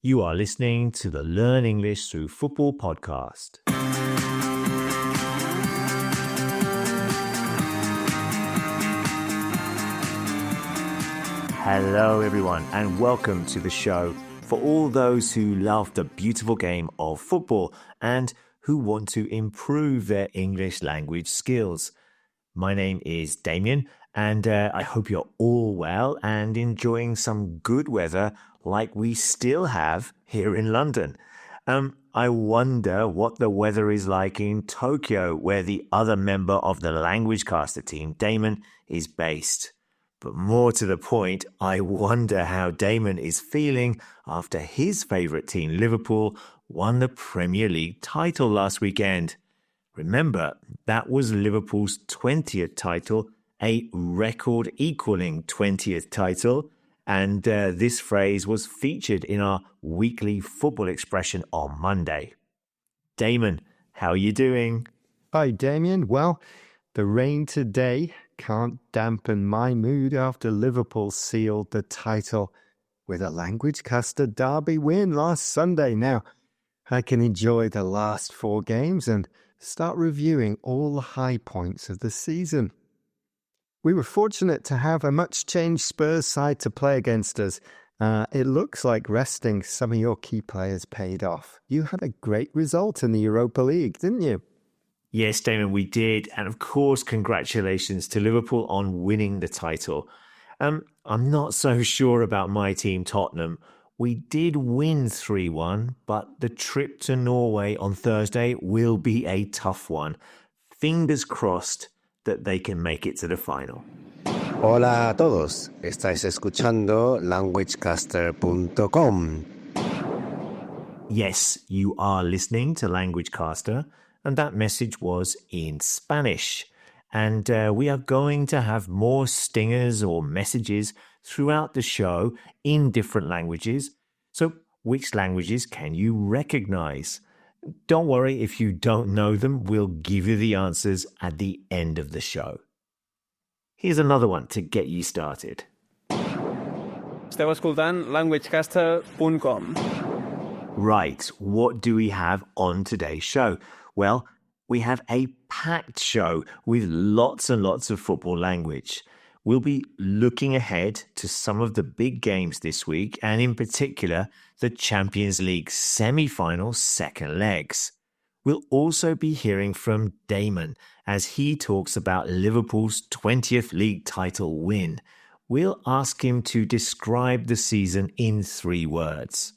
You are listening to the Learn English Through Football podcast. Hello everyone and welcome to the show for all those who love the beautiful game of football and who want to improve their English language skills. My name is Damon and I hope you're all well and enjoying some good weather like we still have here in London. I wonder what the weather is like in Tokyo, where the other member of the Language Caster team, Damon, is based. But more to the point, I wonder how Damon is feeling after his favourite team, Liverpool, won the Premier League title last weekend. Remember, that was Liverpool's 20th title, a record-equalling 20th title. And this phrase was featured in our weekly football expression on Monday. Damon, how are you doing? Hi, Damien. Well, the rain today can't dampen my mood after Liverpool sealed the title with a Language Caster derby win last Sunday. Now, I can enjoy the last 4 games and start reviewing all the high points of the season. We were fortunate to have a much-changed Spurs side to play against us. It looks like resting some of your key players paid off. You had a great result in the Europa League, didn't you? Yes, Damon, we did. And of course, congratulations to Liverpool on winning the title. I'm not so sure about my team, Tottenham. We did win 3-1, but the trip to Norway on Thursday will be a tough one. Fingers crossed that they can make it to the final. Hola a todos, estáis escuchando languagecaster.com. Yes, you are listening to Language Caster, and that message was in Spanish. And we are going to have more stingers or messages throughout the show in different languages. So which languages can you recognize? Don't worry if you don't know them, we'll give you the answers at the end of the show. Here's another one to get you started. Esteu escoltant languagecaster.com. Right, what do we have on today's show? Well, we have a packed show with lots and lots of football language. We'll be looking ahead to some of the big games this week, and in particular, the Champions League semi-final second legs. We'll also be hearing from Damon as he talks about Liverpool's 20th league title win. We'll ask him to describe the season in 3 words.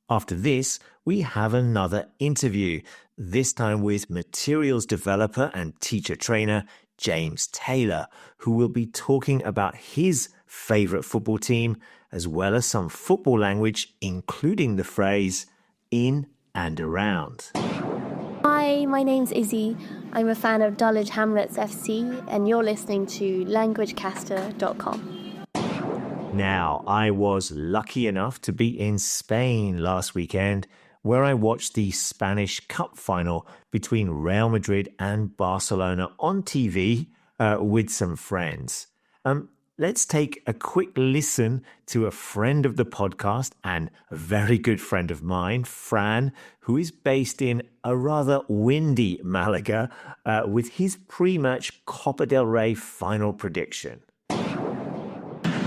After this, we have another interview, this time with materials developer and teacher trainer James Taylor, who will be talking about his favourite football team, as well as some football language, including the phrase in and around. Hi, my name's Izzy. I'm a fan of Dulwich Hamlets FC, and you're listening to languagecaster.com. Now, I was lucky enough to be in Spain last weekend, where I watched the Spanish Cup final between Real Madrid and Barcelona on TV with some friends. Let's take a quick listen to a friend of the podcast and a very good friend of mine, Fran, who is based in a rather windy Malaga, with his pre-match Copa del Rey final prediction.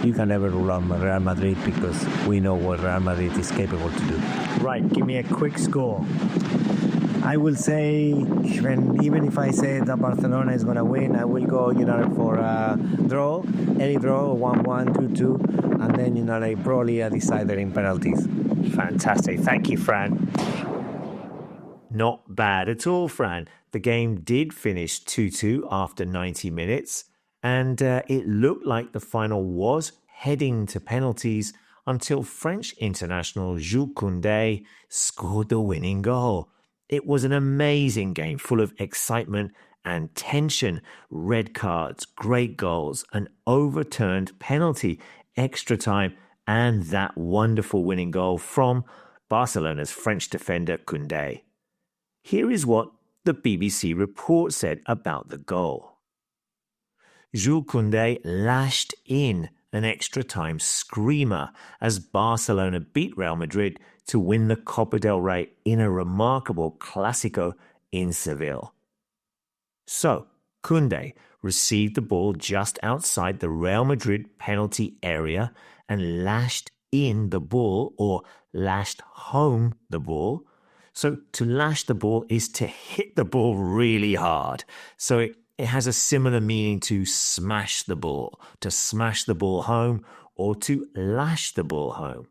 You can never rule out Real Madrid because we know what Real Madrid is capable to do. Right, give me a quick score. I will say, even if I say that Barcelona is going to win, I will go, for a draw, any draw, 1-1, 2-2, and then, probably a decider in penalties. Fantastic. Thank you, Fran. Not bad at all, Fran. The game did finish 2-2 after 90 minutes, and it looked like the final was heading to penalties until French international Jules Koundé scored the winning goal. It was an amazing game full of excitement and tension, red cards, great goals, an overturned penalty, extra time, and that wonderful winning goal from Barcelona's French defender Koundé. Here is what the BBC report said about the goal. Jules Koundé lashed in an extra time screamer as Barcelona beat Real Madrid to win the Copa del Rey in a remarkable Clásico in Seville. So, Koundé received the ball just outside the Real Madrid penalty area and lashed in the ball or lashed home the ball. So to lash the ball is to hit the ball really hard. So it has a similar meaning to smash the ball home, or to lash the ball home.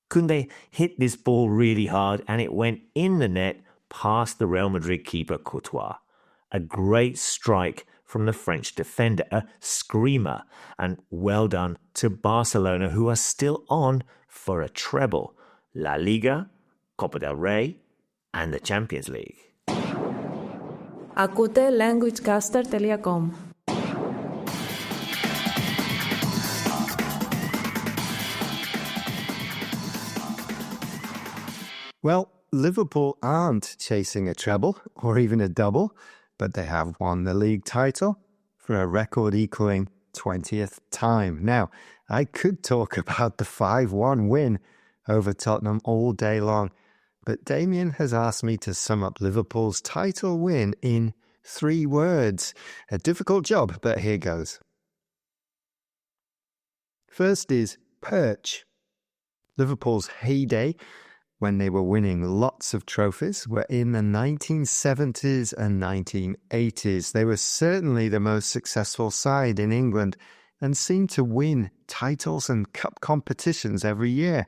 Koundé hit this ball really hard and it went in the net past the Real Madrid keeper Courtois. A great strike from the French defender, a screamer, and well done to Barcelona, who are still on for a treble: La Liga, Copa del Rey, and the Champions League. Acute languagecaster.com. Well, Liverpool aren't chasing a treble or even a double, but they have won the league title for a record-equaling 20th time. Now, I could talk about the 5-1 win over Tottenham all day long, but Damon has asked me to sum up Liverpool's title win in 3 words. A difficult job, but here goes. First is perch. Liverpool's heyday, when they were winning lots of trophies, were in the 1970s and 1980s. They were certainly the most successful side in England and seemed to win titles and cup competitions every year.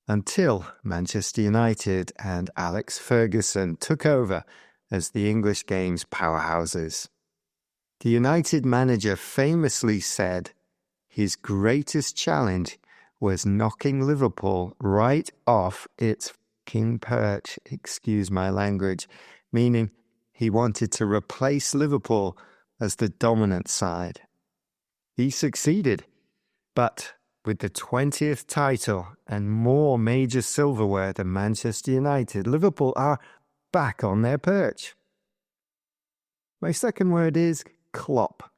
Until Manchester United and Alex Ferguson took over as the English game's powerhouses. The United manager famously said his greatest challenge was knocking Liverpool right off its fucking perch, excuse my language, meaning he wanted to replace Liverpool as the dominant side. He succeeded, but with the 20th title and more major silverware than Manchester United, Liverpool are back on their perch. My second word is Klopp.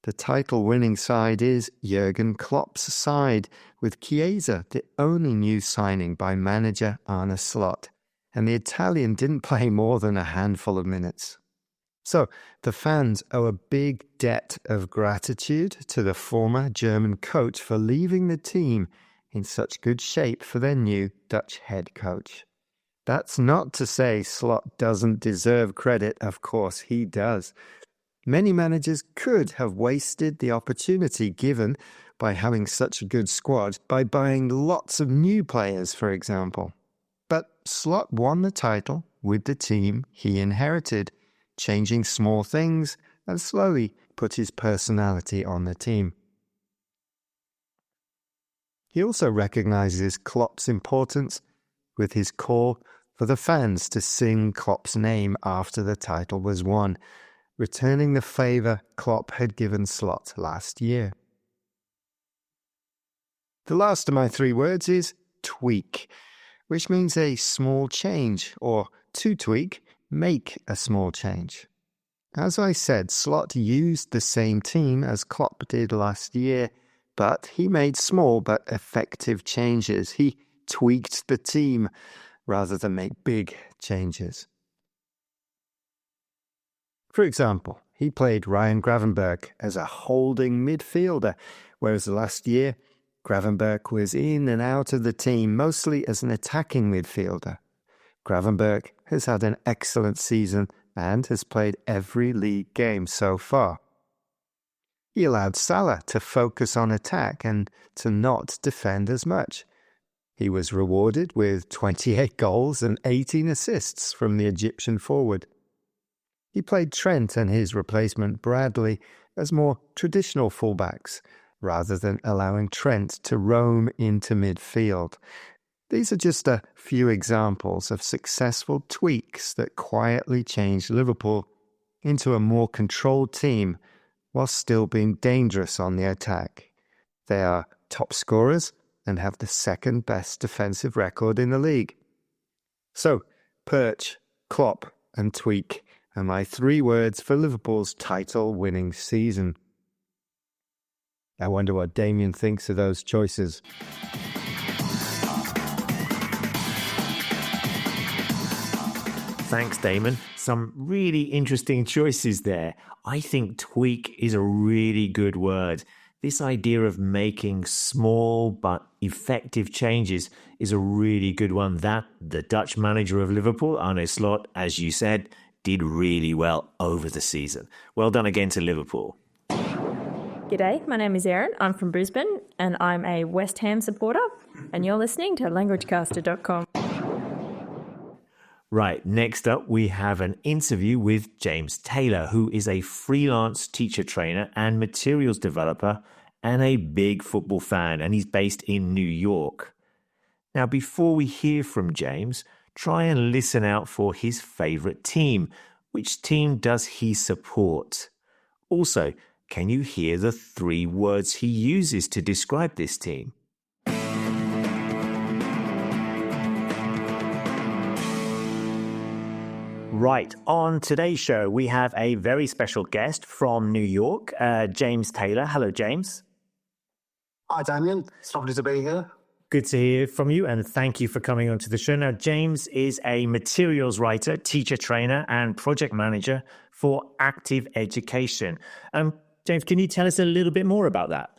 The title-winning side is Jurgen Klopp's side, with Chiesa the only new signing by manager Arne Slot, and the Italian didn't play more than a handful of minutes. So, the fans owe a big debt of gratitude to the former German coach for leaving the team in such good shape for their new Dutch head coach. That's not to say Slot doesn't deserve credit, of course he does. Many managers could have wasted the opportunity given by having such a good squad by buying lots of new players, for example. But Slot won the title with the team he inherited, changing small things and slowly put his personality on the team. He also recognizes Klopp's importance with his call for the fans to sing Klopp's name after the title was won, returning the favour Klopp had given Slot last year. The last of my 3 words is tweak, which means a small change, or to tweak, make a small change. As I said, Slot used the same team as Klopp did last year, but he made small but effective changes. He tweaked the team rather than make big changes. For example, he played Ryan Gravenberch as a holding midfielder, whereas last year, Gravenberch was in and out of the team, mostly as an attacking midfielder. Gravenberch has had an excellent season and has played every league game so far. He allowed Salah to focus on attack and to not defend as much. He was rewarded with 28 goals and 18 assists from the Egyptian forward. He played Trent and his replacement Bradley as more traditional fullbacks, rather than allowing Trent to roam into midfield. These are just a few examples of successful tweaks that quietly changed Liverpool into a more controlled team while still being dangerous on the attack. They are top scorers and have the second best defensive record in the league. So, perch, Klopp and tweak are my 3 words for Liverpool's title-winning season. I wonder what Damien thinks of those choices. Thanks, Damon. Some really interesting choices there. I think tweak is a really good word. This idea of making small but effective changes is a really good one that the Dutch manager of Liverpool, Arne Slot, as you said, did really well over the season. Well done again to Liverpool. G'day, my name is Erin. I'm from Brisbane and I'm a West Ham supporter. And you're listening to languagecaster.com. Right, next up we have an interview with James Taylor, who is a freelance teacher trainer and materials developer and a big football fan, and he's based in New York. Now, before we hear from James, try and listen out for his favourite team. Which team does he support? Also, can you hear the 3 words he uses to describe this team? Right, on today's show, we have a very special guest from New York, James Taylor. Hello, James. Hi, Damon. It's lovely to be here. Good to hear from you, and thank you for coming onto the show. Now, James is a materials writer, teacher trainer, and project manager for Active Education. James, can you tell us a little bit more about that?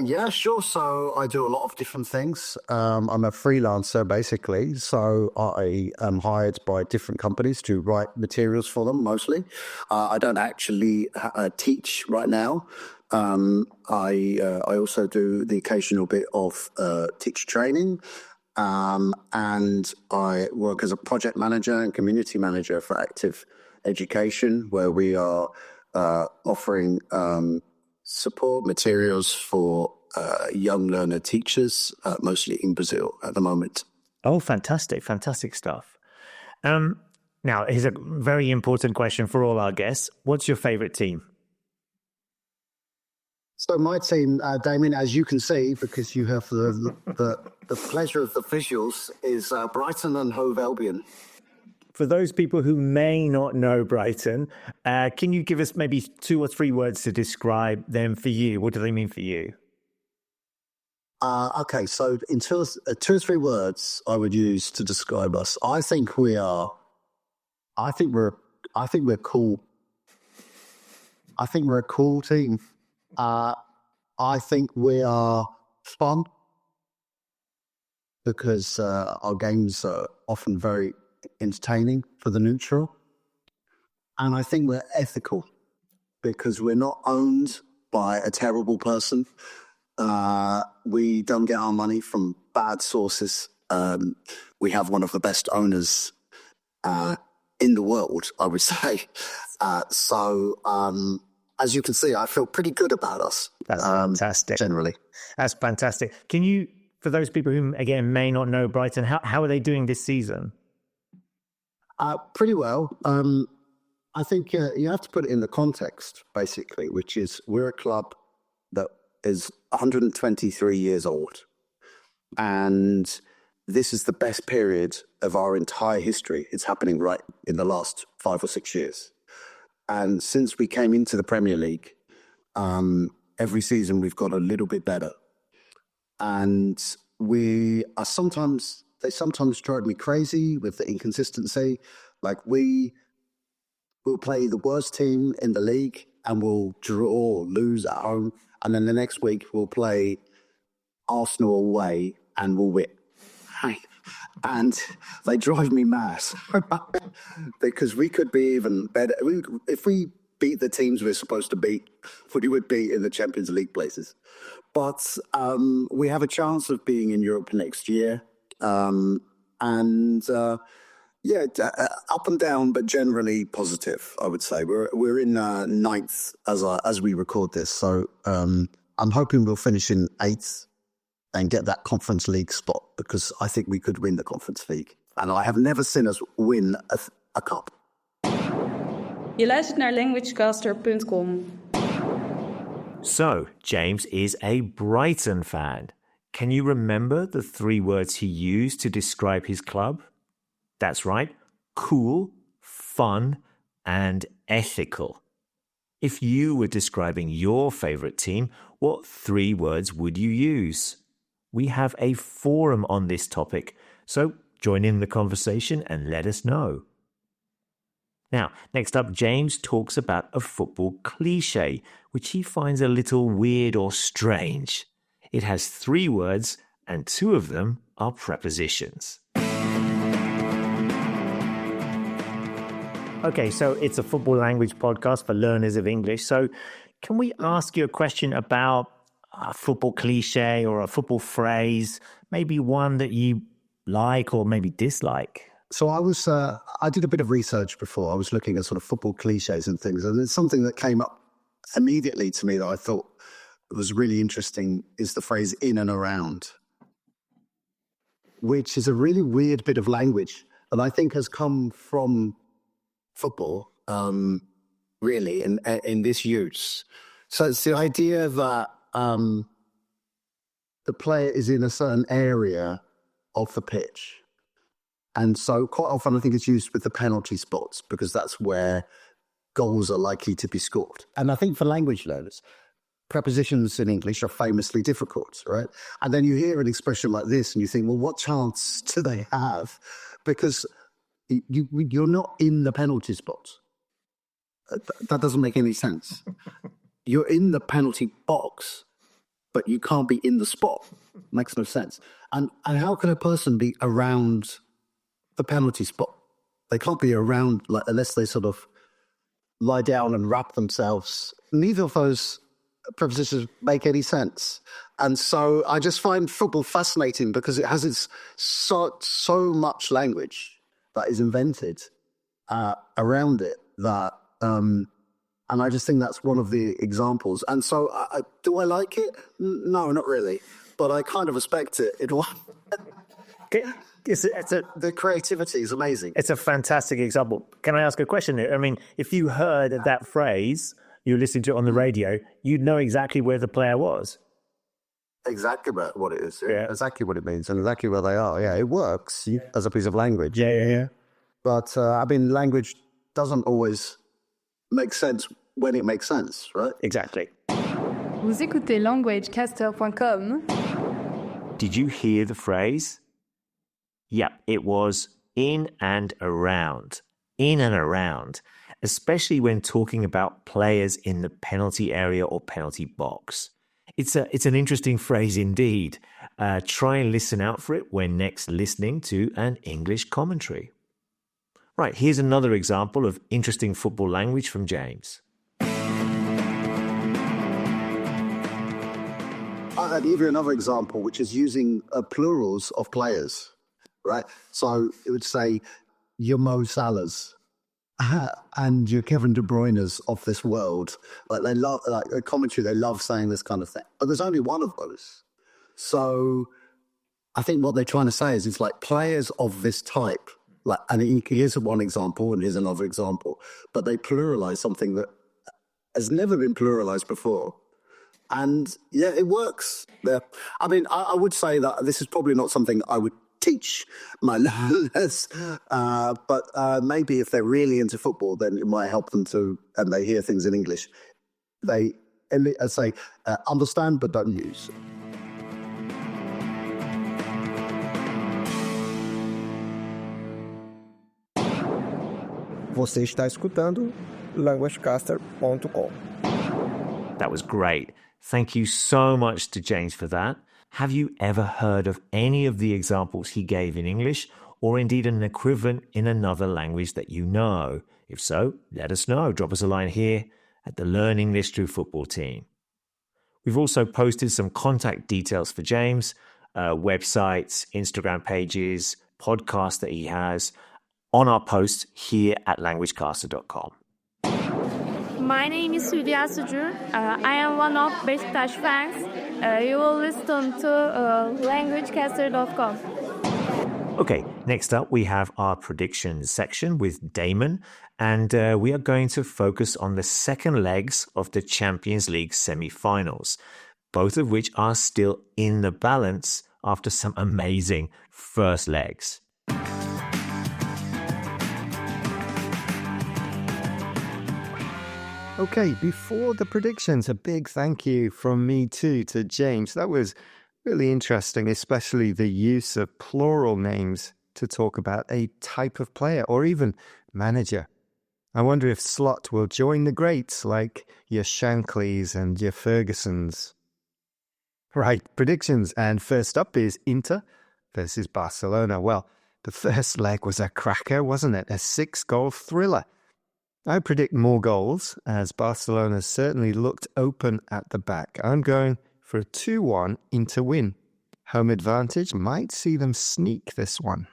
Yeah, sure. So I do a lot of different things. I'm a freelancer, basically. So I am hired by different companies to write materials for them, mostly. I don't actually teach right now. I also do the occasional bit of teacher training. And I work as a project manager and community manager for Active Education, where we are offering support materials for young learner teachers, mostly in Brazil at the moment. Oh, fantastic. Fantastic stuff. Now, here's a very important question for all our guests. What's your favourite team? So my team, Damon, as you can see, because you have the pleasure of the visuals, is Brighton and Hove Albion. For those people who may not know Brighton, can you give us maybe 2 or 3 words to describe them for you? What do they mean for you? Okay, so in 2 or 3 words I would use to describe us. I think we're cool. I think we're a cool team. I think we are fun because our games are often very entertaining for the neutral. And I think we're ethical because we're not owned by a terrible person. We don't get our money from bad sources. We have one of the best owners in the world, I would say. As you can see, I feel pretty good about us. That's fantastic. Generally. That's fantastic. Can you, for those people who, again, may not know Brighton, how are they doing this season? Pretty well. I think you have to put it in the context, basically, which is we're a club that is 123 years old. And this is the best period of our entire history. It's happening right in the last 5 or 6 years. And since we came into the Premier League, every season we've got a little bit better. And they sometimes drive me crazy with the inconsistency. Like we'll play the worst team in the league and we'll draw or lose at home. And then the next week we'll play Arsenal away and we'll win. And they drive me mad because we could be even better. If we beat the teams we're supposed to beat, we would be in the Champions League places. But we have a chance of being in Europe next year. Up and down, but generally positive, I would say. We're in 9th as we record this. So I'm hoping we'll finish in 8th. And get that Conference League spot because I think we could win the Conference League. And I have never seen us win a cup. Je luistert naar languagecaster.com. So, James is a Brighton fan. Can you remember the 3 words he used to describe his club? That's right, cool, fun, and ethical. If you were describing your favorite team, what 3 words would you use? We have a forum on this topic, so join in the conversation and let us know. Now, next up, James talks about a football cliche, which he finds a little weird or strange. It has 3 words, and 2 of them are prepositions. Okay, so it's a football language podcast for learners of English. So can we ask you a question about a football cliche or a football phrase, maybe one that you like or maybe dislike? So I did a bit of research before. I was looking at sort of football cliches and things. And it's something that came up immediately to me that I thought was really interesting is the phrase in and around, which is a really weird bit of language. And I think has come from football, really, in this use. So it's the idea that the player is in a certain area of the pitch. And so quite often I think it's used with the penalty spots because that's where goals are likely to be scored. And I think for language learners, prepositions in English are famously difficult, right? And then you hear an expression like this and you think, well, what chance do they have? Because you're not in the penalty spot. That doesn't make any sense. You're in the penalty box, but you can't be in the spot. Makes no sense. And how can a person be around the penalty spot? They can't be around unless they sort of lie down and wrap themselves. Neither of those prepositions make any sense. And so I just find football fascinating because it has so much language that is invented around it that and I just think that's one of the examples. And so do I like it? No, not really. But I kind of respect it. The creativity is amazing. It's a fantastic example. Can I ask a question here? I mean, if you heard that phrase, you listened to it on the radio, you'd know exactly where the player was. Exactly what it is. Yeah. Exactly what it means and exactly where they are. Yeah, it works as a piece of language. Yeah. But, language doesn't always make sense when it makes sense, right? Exactly. Vous écoutez languagecaster.com. Did you hear the phrase? Yep, it was in and around. In and around, especially when talking about players in the penalty area or penalty box. It's an interesting phrase indeed. Try and listen out for it when next listening to an English commentary. Right, here's another example of interesting football language from James. I'll give you another example, which is using plurals of players, right? So it would say, your Mo Salahs and your Kevin De Bruyne's of this world. Like they love, like a commentary, they love saying this kind of thing. But there's only one of those. So I think what they're trying to say is it's like players of this type. Like, and here's one example and here's another example. But they pluralize something that has never been pluralized before. And yeah, it works. I mean, I would say that this is probably not something I would teach my learners, but maybe if they're really into football, then it might help them to, and they hear things in English, they say, understand but don't use. Você está escutando languagecaster.com. That was great. Thank you so much to James for that. Have you ever heard of any of the examples he gave in English, or indeed an equivalent in another language that you know? If so, let us know. Drop us a line here at the Learn English Through Football team. We've also posted some contact details for James, websites, Instagram pages, podcasts that he has on our post here at languagecaster.com. My name is Hülya Sucur. I am one of Beşiktaş fans. You will listen to languagecaster.com. Okay, next up we have our predictions section with Damon, and we are going to focus on the second legs of the Champions League semi-finals, both of which are still in the balance after some amazing first legs. Okay, before the predictions, a big thank you from me too to James. That was really interesting, especially the use of plural names to talk about a type of player or even manager. I wonder if Slot will join the greats like your Shankleys and your Fergusons. Right, predictions. And first up is Inter versus Barcelona. Well, the first leg was a cracker, wasn't it? A 6-goal thriller. I predict more goals, as Barcelona certainly looked open at the back. I'm going for a 2-1 Inter win. Home advantage might see them sneak this one.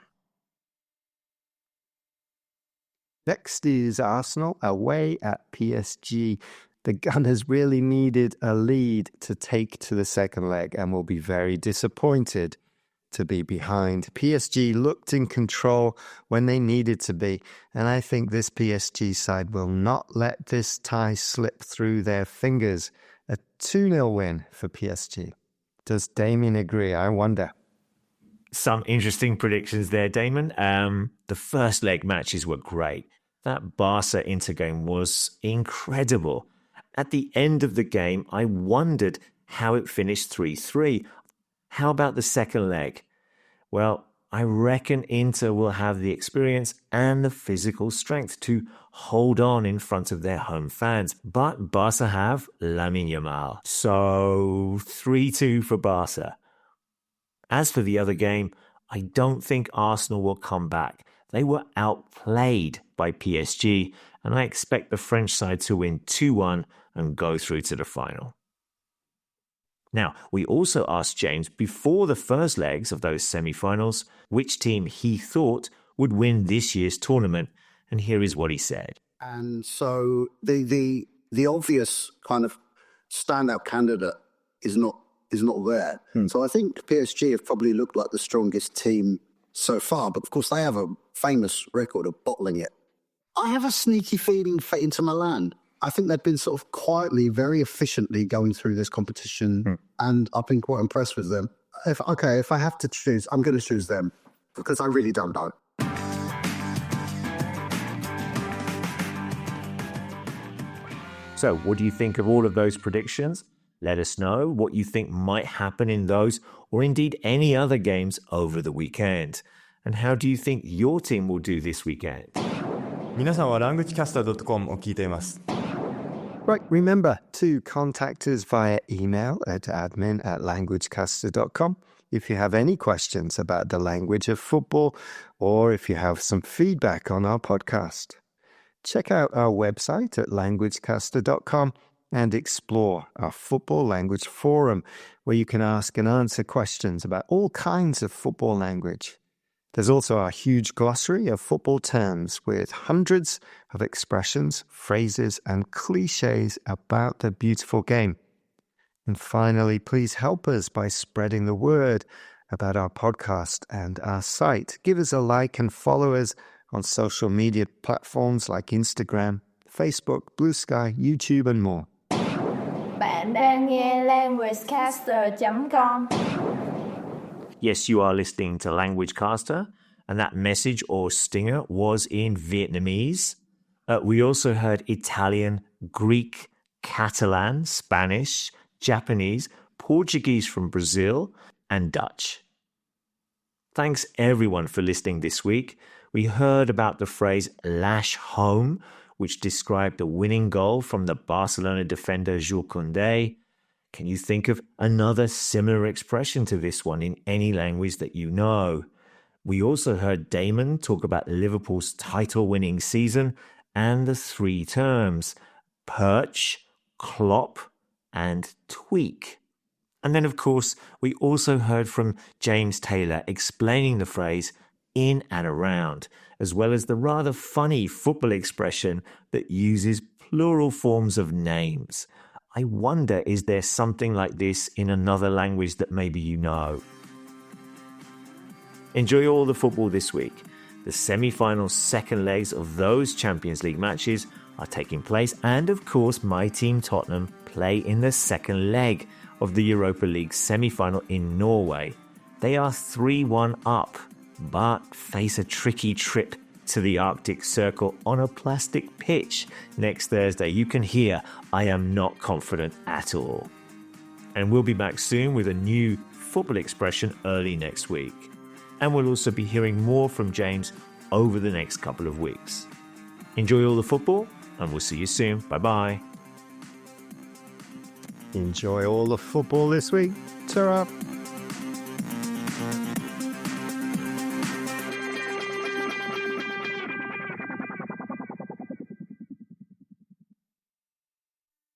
Next is Arsenal away at PSG. The Gunners really needed a lead to take to the second leg and will be very disappointed to be behind. PSG looked in control when they needed to be, and I think this PSG side will not let this tie slip through their fingers. A 2-0 win for PSG. Does Damon agree? I wonder. Some interesting predictions there, Damon. The first leg matches were great. That Barca-Inter game was incredible. At the end of the game, I wondered how it finished 3-3. How about the second leg? Well, I reckon Inter will have the experience and the physical strength to hold on in front of their home fans. But Barca have Lamine Yamal. So 3-2 for Barca. As for the other game, I don't think Arsenal will come back. They were outplayed by PSG, and I expect the French side to win 2-1 and go through to the final. Now, we also asked James before the first legs of those semi-finals which team he thought would win this year's tournament, and here is what he said. And so the obvious kind of standout candidate is not there. So I think PSG have probably looked like the strongest team so far, but of course they have a famous record of bottling it. I have a sneaky feeling for Inter Milan. I think they've been sort of quietly, very efficiently going through this competition, and I've been quite impressed with them. If I have to choose, I'm going to choose them because I really don't know. So, what do you think of all of those predictions? Let us know what you think might happen in those or indeed any other games over the weekend. And how do you think your team will do this weekend? 皆さんは languagecaster.com を聞いています。 Right, remember to contact us via email at admin@languagecaster.com if you have any questions about the language of football or if you have some feedback on our podcast. Check out our website at languagecaster.com and explore our football language forum where you can ask and answer questions about all kinds of football language. There's also a huge glossary of football terms with hundreds of expressions, phrases, and cliches about the beautiful game. And finally, please help us by spreading the word about our podcast and our site. Give us a like and follow us on social media platforms like Instagram, Facebook, Blue Sky, YouTube, and more. Bạn đang nghe languagecaster.com. Yes, you are listening to Language Caster, and that message or stinger was in Vietnamese. We also heard Italian, Greek, Catalan, Spanish, Japanese, Portuguese from Brazil, and Dutch. Thanks everyone for listening this week. We heard about the phrase lash home, which described the winning goal from the Barcelona defender Jules Koundé. Can you think of another similar expression to this one in any language that you know? We also heard Damon talk about Liverpool's title-winning season and the three terms, perch, clop, and tweak. And then, of course, we also heard from James Taylor explaining the phrase in and around, as well as the rather funny football expression that uses plural forms of names. I wonder, is there something like this in another language that maybe you know? Enjoy all the football this week. The semi-final second legs of those Champions League matches are taking place, and of course my team Tottenham play in the second leg of the Europa League semi-final in Norway. They are 3-1 up, but face a tricky trip to the Arctic Circle on a plastic pitch next Thursday, you can hear I am not confident at all. And we'll be back soon with a new football expression early next week. And we'll also be hearing more from James over the next couple of weeks. Enjoy all the football, and we'll see you soon. Bye-bye. Enjoy all the football this week. Ta-ra.